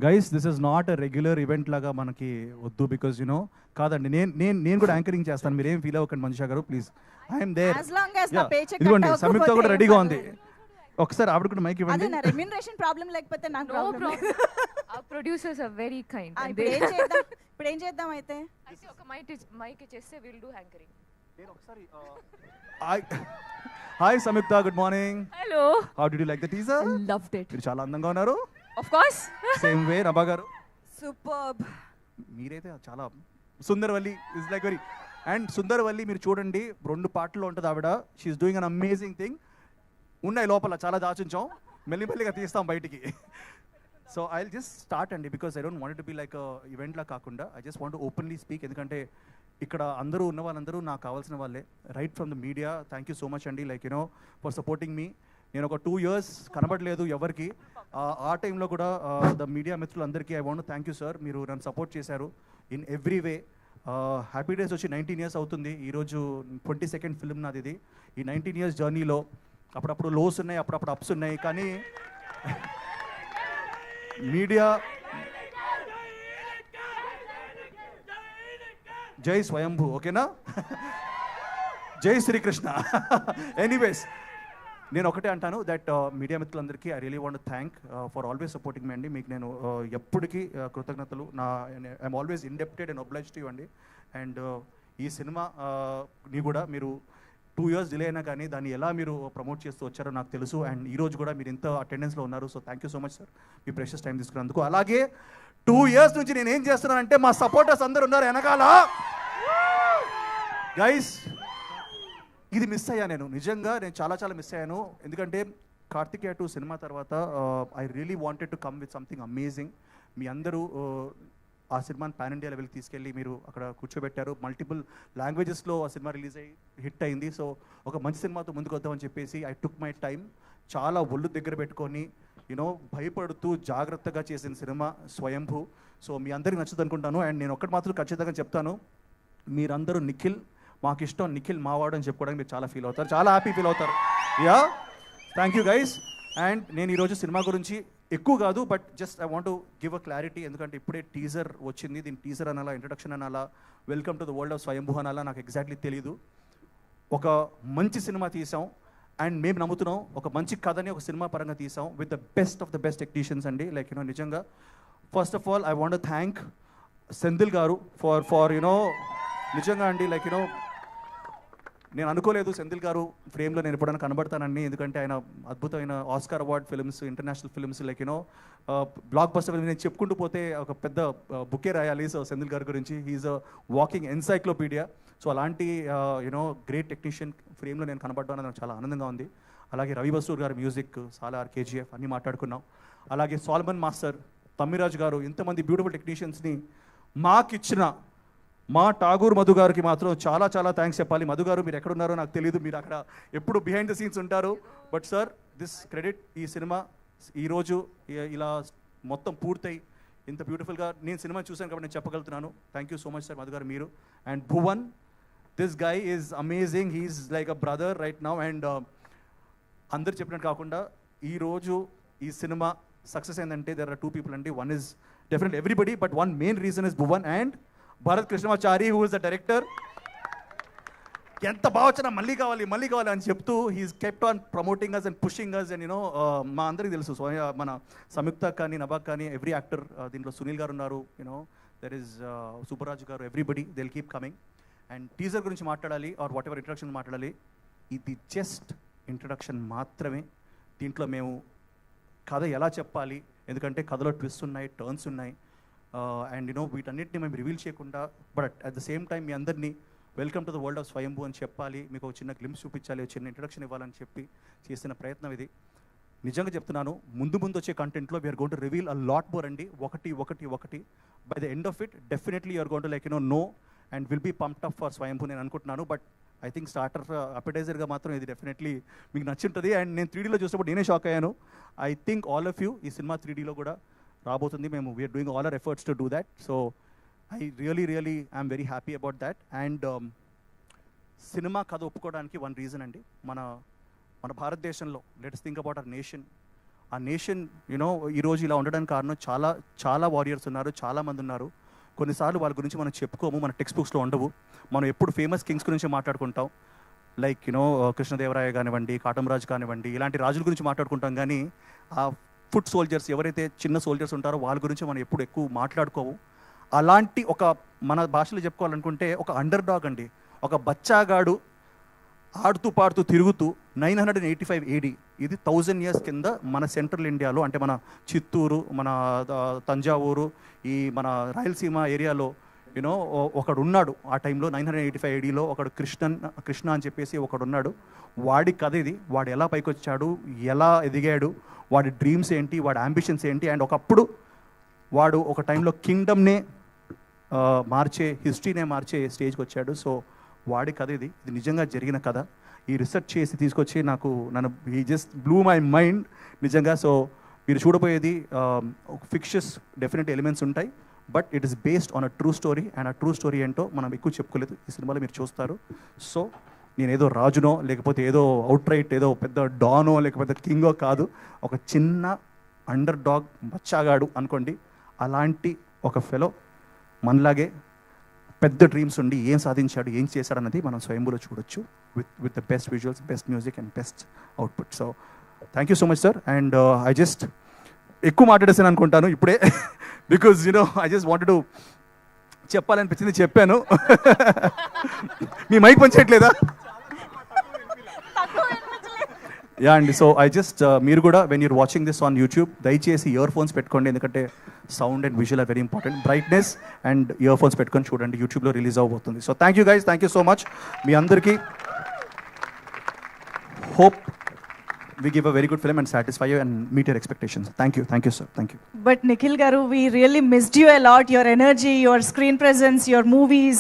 Guys this is not a regular event లాగా మనకి వద్దు బికాజ్ యునో కాదండి నేను కూడా యాంకరింగ్ చేస్తాను, మీరేం ఫీల్ అవ్వకండి మనిషా గారు please. I'm there. As long as నా paycheck ఇదిగోండి cut సంయుక్త అవ్వకపోతే కూడా రెడీగా ఏం ఉంది. పర్లేదు. ఒకసారి ఆవిడ కూడా మైక్ అదే ఇవ్వండి. నా రెమ్యూనరేషన్ ప్రాబ్లం లేకపోతే నాకు No problem problem. Our producers are very kind. and ఇప్పుడు they- ఏం చేద్దాం ఇప్పుడు ఏం చేద్దాం అయితే అయితే ఒక మైక్ చేస్తే we'll do anchoring. Hi Samyuktha, good morning. Hello. How did you like the teaser? Loved it. మీరు చాలా అందంగా ఉన్నారు. Of course. Same way Nabha garu, superb. మీరైతే చాలా Sundaravalli is like very. And Sundaravalli మీరు చూడండి 2 పాటల్లో ఉంటుంది ఆవిడ. She's doing an amazing thing. ఉన్నాయి లోపల చాలా దాచుంచాం, మెల్లిమెల్లిగా తీస్తాం బయటికి. So I will just start అండి because I don't want to be like ఈవెంట్లా కాకుండా I just want openly speak. ఎందుకంటే ఇక్కడ అందరూ ఉన్న వాళ్ళందరూ నాకు కావాల్సిన వాళ్ళే, right from the media. Thank you so much అండి, లైక్ యునో ఫర్ సపోర్టింగ్ మీ. నేను ఒక 2 years కనబడలేదు ఎవరికి. ఆ టైంలో కూడా ద మీడియా మిత్రులందరికీ I want thank you sir. మీరు నన్ను సపోర్ట్ చేశారు in every way. Happy days వచ్చి 19 years అవుతుంది ఈరోజు. 22nd ఫిల్మ్ నాది ఇది. ఈ 19 years జర్నీలో అప్పుడప్పుడు లోస్ ఉన్నాయి, అప్పుడప్పుడు అప్స్ ఉన్నాయి, కానీ మీడియా జై స్వయంభూ, ఓకేనా? జై శ్రీకృష్ణ. ఎనీవేస్ నేను ఒకటే అంటాను దట్ మీడియా మిత్రులందరికీ I really want thank for always supporting మీ అండి. మీకు నేను ఎప్పటికీ కృతజ్ఞతలు. I'm always indebted and obliged to you అండి. అండ్ ఈ సినిమా ని కూడా మీరు 2 years డిలే అయినా కానీ దాన్ని ఎలా మీరు ప్రమోట్ చేస్తూ వచ్చారో నాకు తెలుసు. అండ్ ఈ రోజు కూడా మీరు ఇంత అటెండెన్స్లో ఉన్నారు. So thank you so much sir, me precious time తీసుకున్నందుకు. అలాగే 2 years నుంచి నేను ఏం చేస్తున్నానంటే మా సపోర్టర్స్ అందరు ఉన్నారు వెనకాల. గైస్ ఇది మిస్ అయ్యా నేను, నిజంగా నేను చాలా మిస్ అయ్యాను. ఎందుకంటే కార్తికేయ 2 సినిమా తర్వాత I really wanted to come with something amazing. మీ అందరూ ఆ సినిమాని పాన్ ఇండియా లెవెల్కి తీసుకెళ్ళి మీరు అక్కడ కూర్చోబెట్టారు. మల్టిపుల్ లాంగ్వేజెస్లో ఆ సినిమా రిలీజ్ అయ్యి హిట్ అయింది. సో ఒక మంచి సినిమాతో ముందుకు వద్దామని చెప్పేసి ఐ టుక్ మై టైం. చాలా ఒళ్ళు దగ్గర పెట్టుకొని యూనో భయపడుతూ జాగ్రత్తగా చేసిన సినిమా స్వయంభూ. సో మీ అందరికీ నచ్చుతుంది అనుకుంటాను. అండ్ నేను ఒక్కటి మాత్రం ఖచ్చితంగా చెప్తాను, మీరందరూ నిఖిల్ మాకు ఇష్టం, నిఖిల్ మావాడు అని చెప్పుకోవడానికి మీరు చాలా ఫీల్ అవుతారు, చాలా హ్యాపీ ఫీల్ అవుతారు. Yeah, thank you guys. And నేను ఈరోజు సినిమా గురించి ఎక్కువ కాదు, but just I want give a clarity. ఎందుకంటే ఇప్పుడే టీజర్ వచ్చింది, దీని టీజర్ అనాలా, ఇంట్రడక్షన్ అనాలా, welcome to the world of స్వయంభూ అనాలా నాకు ఎగ్జాక్ట్లీ తెలీదు. ఒక మంచి సినిమా తీసాం అండ్ మేము నమ్ముతున్నాం, ఒక మంచి కథని ఒక సినిమా పరంగా తీసాం with the best of the best technicians అండి. లైక్ యూనో నిజంగా first of all I want thank Senthil గారు ఫర్ యునో నిజంగా అండి. లైక్ యూనో నేను అనుకోలేదు సెంధిల్ గారు ఫ్రేమ్లో నేను ఎప్పుడైనా కనబడతానండి. ఎందుకంటే ఆయన అద్భుతమైన Oscar award films, international films, like you know block buster film నేను చెప్పుకుంటూ పోతే ఒక పెద్ద బుకే రాయాలి. సో సెంధిల్ గారి గురించి he is a walking encyclopedia. So అలాంటి యూనో గ్రేట్ టెక్నీషియన్ ఫ్రేమ్లో నేను కనబడ్డాను, నాకు చాలా ఆనందంగా ఉంది. అలాగే రవి బసూర్ గారి మ్యూజిక్, సాలార్, కేజీఎఫ్ అన్నీ మాట్లాడుకున్నాం. అలాగే సాల్మన్ మాస్టర్, తమ్మిరాజ్ గారు, ఇంతమంది బ్యూటిఫుల్ టెక్నీషియన్స్ని మాకిచ్చిన మా ఠాగూర్ మధు గారికి మాత్రం చాలా థ్యాంక్స్ చెప్పాలి. మధు గారు మీరు ఎక్కడున్నారో నాకు తెలియదు, మీరు అక్కడ ఎప్పుడు బిహైండ్ ద సీన్స్ ఉంటారు. బట్ సార్ దిస్ క్రెడిట్, ఈ సినిమా ఈరోజు ఇలా మొత్తం పూర్తయి ఇంత బ్యూటిఫుల్గా నేను సినిమా చూశాను కాబట్టి నేను చెప్పగలుగుతున్నాను. Thank you so much sir Madhu garu మీరు. And Bhuvan, this guy is amazing, he's like a brother right now. And అందరు చెప్పినట్టు కాకుండా ఈరోజు ఈ సినిమా సక్సెస్ అయిందంటే దెర్ ఆర్ 2 people అండి. One is definitely everybody, but one main reason is Bhuvan and Bharath Krishnamachari who is the director. ఎంత బాగా వచ్చినా మళ్ళీ కావాలి అని చెప్తూ he's kept on promoting us and pushing us. And you know మా అందరికీ తెలుసు, మన సంయుక్త కానీ నభాక్ కానీ ఎవ్రీ యాక్టర్, దీంట్లో సునీల్ గారు ఉన్నారు, యూనో దెర్ ఇస్ సుబ్బరాజు గారు, everybody they will keep coming. And teaser గురించి మాట్లాడాలి ఆర్ వాట్ ఎవర్ ఇంట్రడక్షన్ మాట్లాడాలి, ఇది జస్ట్ ఇంట్రడక్షన్ మాత్రమే. దీంట్లో మేము కథ ఎలా చెప్పాలి, ఎందుకంటే కథలో ట్విస్ట్ ఉన్నాయి, టర్న్స్ ఉన్నాయి, అండ్ యూనో వీటన్నిటిని మేము రివీల్ చేయకుండా but at the same time మీ అందరినీ welcome to the world of Swayambhu అని చెప్పాలి, మీకు ఒక చిన్న గ్లిమ్స్ చూపించాలి, ఒక చిన్న ఇంట్రడక్షన్ ఇవ్వాలని చెప్పి చేసిన ప్రయత్నం ఇది. నిజంగా చెప్తున్నాను, ముందు వచ్చే కంటెంట్లో we're going to reveal a lot more అండి. ఒకటి by the end of it definitely you're going to like you know no and will be pumped up for Swayambhu నేను అనుకుంటున్నాను. బట్ ఐ థింక్ స్టార్టర్ అపెటైజర్గా మాత్రం ఇది డెఫినెట్లీ మీకు నచ్చుంటుంది. అండ్ నేను 3Dలో చూసినప్పుడు నేనే షాక్ అయ్యాను. I think all of you ఈ సినిమా 3Dలో కూడా రాబోతుంది. మేము we're doing all our efforts to do that. So I really I'm very happy about that. And cinema కథ ఒప్పుకోవడానికి వన్ రీజన్ అండి, మన భారతదేశంలో let's think about our nation, ఆ నేషన్ యూనో ఈరోజు ఇలా ఉండడానికి కారణం చాలా చాలా వారియర్స్ ఉన్నారు, చాలామంది ఉన్నారు. కొన్నిసార్లు వాళ్ళ గురించి మనం చెప్పుకోము, మన టెక్స్ట్ బుక్స్లో ఉండవు. మనం ఎప్పుడు ఫేమస్ కింగ్స్ గురించి మాట్లాడుకుంటాం, లైక్ యూనో కృష్ణదేవరాయ కానివ్వండి, కాటమరాజు కానివ్వండి, ఇలాంటి రాజుల గురించి మాట్లాడుకుంటాం. కానీ ఆ ఫుట్ సోల్జర్స్ ఎవరైతే చిన్న సోల్జర్స్ ఉంటారో వాళ్ళ గురించి మనం ఎప్పుడు ఎక్కువ మాట్లాడుకోము. అలాంటి ఒక మన భాషలో చెప్పుకోవాలనుకుంటే ఒక అండర్ డాగ్ అండి, ఒక బచ్చాగాడు ఆడుతూ పాడుతూ తిరుగుతూ 985 AD, ఇది 1000 years కింద మన సెంట్రల్ ఇండియాలో, అంటే మన చిత్తూరు, మన తంజావూరు, ఈ మన రాయలసీమ ఏరియాలో యూనో ఒకడు ఉన్నాడు. ఆ టైంలో 985 ADలో ఒకడు కృష్ణ అని చెప్పేసి ఒకడు ఉన్నాడు. వాడి కథ ఇది. వాడు ఎలా పైకి వచ్చాడు, ఎలా ఎదిగాడు, వాడి డ్రీమ్స్ ఏంటి, వాడి అంబిషన్స్ ఏంటి, అండ్ ఒకప్పుడు వాడు ఒక టైంలో కింగ్డమ్నే మార్చే, హిస్టరీనే మార్చే స్టేజ్కి వచ్చాడు. సో వాడి కథ ఇది నిజంగా జరిగిన కథ. ఈ రీసెర్చ్ చేసి తీసుకొచ్చి నన్ను ఈ జస్ట్ బ్లూ మై మైండ్ నిజంగా. సో మీరు చూడబోయేది ఫిక్షస్ డెఫినెట్ ఎలిమెంట్స్ ఉంటాయి, but it is based on a true story. And ఆ ట్రూ స్టోరీ ఏంటో మనం ఎక్కువ చెప్పుకోలేదు, ఈ సినిమాలో మీరు చూస్తారు. సో నేను ఏదో రాజునో లేకపోతే ఏదో అవుట్ రైట్ ఏదో పెద్ద డానో లేకపోతే కింగో కాదు, ఒక చిన్న అండర్ డాగ్ బచ్చాగాడు అనుకోండి. అలాంటి ఒక ఫెలో మనలాగే పెద్ద డ్రీమ్స్ ఉండి ఏం సాధించాడు, ఏం చేశాడు అన్నది మనం స్వయంభూలో చూడొచ్చు with the best visuals, best music and best output. So thank you so much sir. And I just ఎక్కువ మాట్లాడేసాను అనుకుంటాను ఇప్పుడే, because you know I just wanted to చెప్పాలనిపించింది చెప్పాను. మీ మైక్ పనిచేయట్లేదా? యా అండి. సో ఐ జస్ట్ మీరు కూడా when you're watching this on YouTube దయచేసి ఇయర్ ఫోన్స్ పెట్టుకోండి, ఎందుకంటే sound and visual are very important. Brightness and earphones పెట్టుకొని చూడండి, యూట్యూబ్లో రిలీజ్ అవబోతుంది. So thank you guys, thank you so much. మీ అందరికీ hope we give a very good film and satisfy you and meet your expectations. Thank you sir, thank you. But Nikhil garu, we really missed you a lot, your energy, your screen presence, your movies.